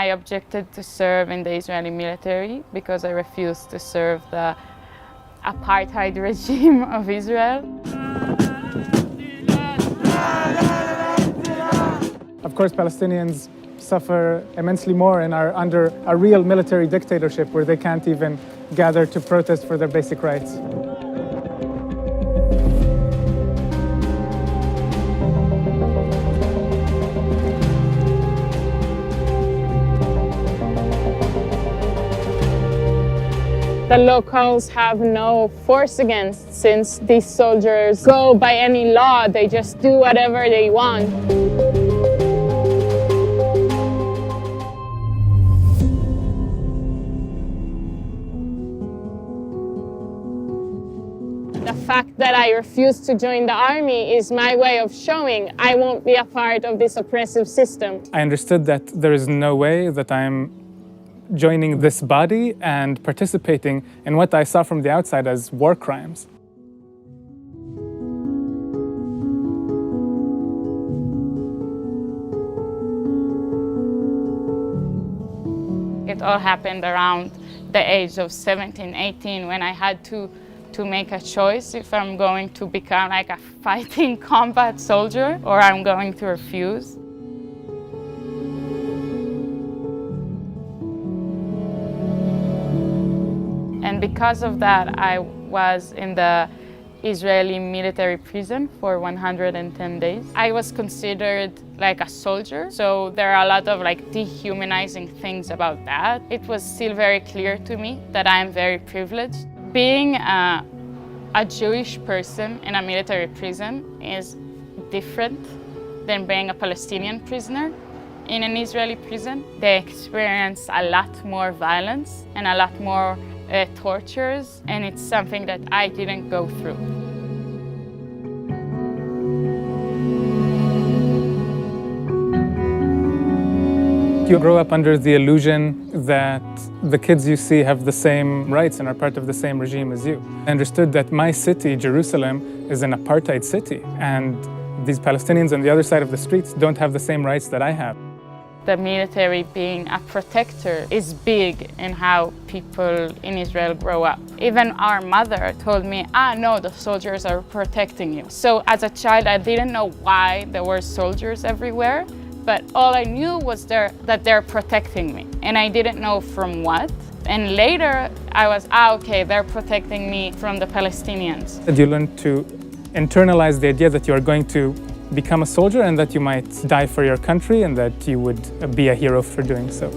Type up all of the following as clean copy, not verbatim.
I objected to serve in the Israeli military because I refused to serve the apartheid regime of Israel. Of course, Palestinians suffer immensely more and are under a real military dictatorship where they can't even gather to protest for their basic rights. The locals have no force against, since these soldiers go by any law, they just do whatever they want. The fact that I refuse to join the army is my way of showing I won't be a part of this oppressive system. I understood that there is no way that I'm joining this body and participating in what I saw from the outside as war crimes. It all happened around the age of 17, 18, when I had to make a choice if I'm going to become like a fighting combat soldier or I'm going to refuse. And because of that, I was in the Israeli military prison for 110 days. I was considered like a soldier, so there are a lot of like dehumanizing things about that. It was still very clear to me that I am very privileged. Being a Jewish person in a military prison is different than being a Palestinian prisoner in an Israeli prison. They experience a lot more violence and a lot more tortures, and it's something that I didn't go through. You grow up under the illusion that the kids you see have the same rights and are part of the same regime as you. I understood that my city, Jerusalem, is an apartheid city, and these Palestinians on the other side of the streets don't have the same rights that I have. The military being a protector is big in how people in Israel grow up. Even our mother told me, no, the soldiers are protecting you. So as a child, I didn't know why there were soldiers everywhere, but all I knew was that they're protecting me. And I didn't know from what. And later, I was, okay, they're protecting me from the Palestinians. You learn to internalize the idea that you are going to become a soldier and that you might die for your country and that you would be a hero for doing so.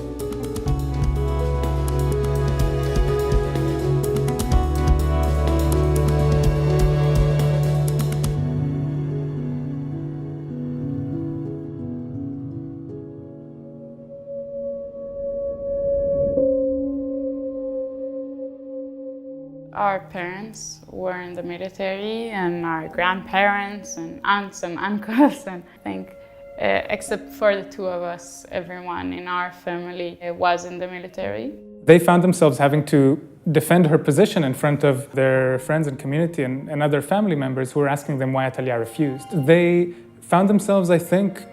Our parents were in the military, and our grandparents and aunts and uncles, and I think except for the two of us, everyone in our family was in the military. They found themselves having to defend her position in front of their friends and community and other family members who were asking them why Atalia refused. They found themselves, I think,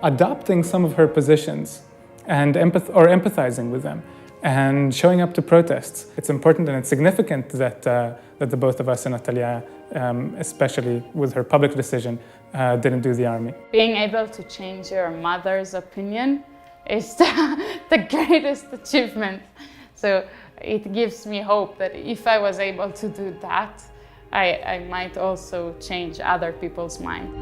adopting some of her positions and empathizing with them and showing up to protests. It's important and it's significant that the both of us and Atalia, especially with her public decision, didn't do the army. Being able to change your mother's opinion is the greatest achievement. So it gives me hope that if I was able to do that, I might also change other people's minds.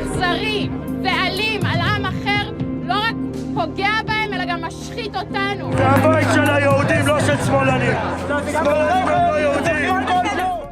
אכזרי ואלים על עם אחר לא רק פוגע בהם, אלא גם משחית אותנו. זה הבית של היהודים, לא של שמאלנים. שמאלנים לא יהודים.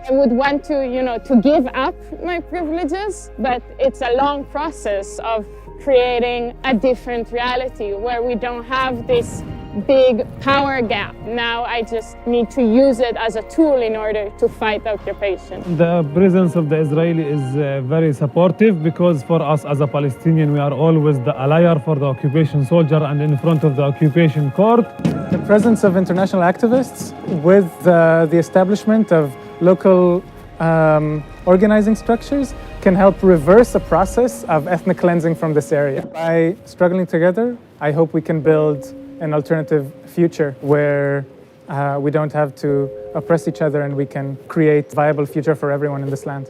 I would want to give up my privileges, but it's a long process of creating a different reality where we don't have this big power gap. Now I just need to use it as a tool in order to fight the occupation. The presence of the Israeli is very supportive because for us as a Palestinian, we are always the ally for the occupation soldier and in front of the occupation court. The presence of international activists with the establishment of local organizing structures can help reverse a process of ethnic cleansing from this area. By struggling together, I hope we can build an alternative future where we don't have to oppress each other and we can create a viable future for everyone in this land.